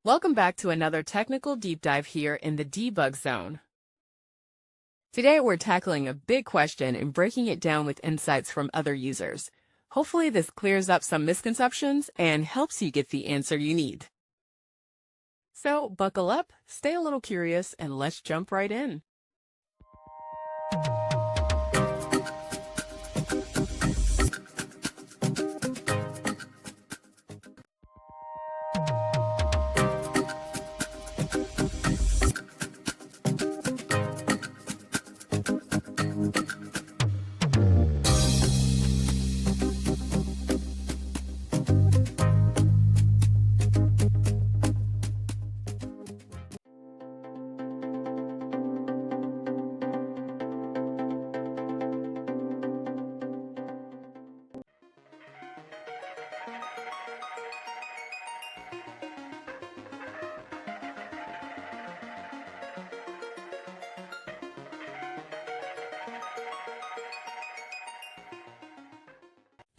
Welcome back to another technical deep dive here in the debug zone. Today we're tackling a big question and breaking it down with insights from other users. Hopefully this clears up some misconceptions and helps you get the answer you need. So buckle up, stay a little curious, and let's jump right in.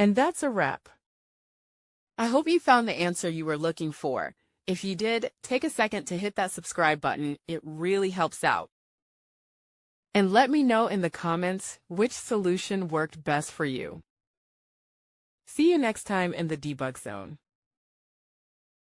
And that's a wrap. I hope you found the answer you were looking for. If you did, take a second to hit that subscribe button. It really helps out. And let me know in the comments which solution worked best for you. See you next time in the debug zone.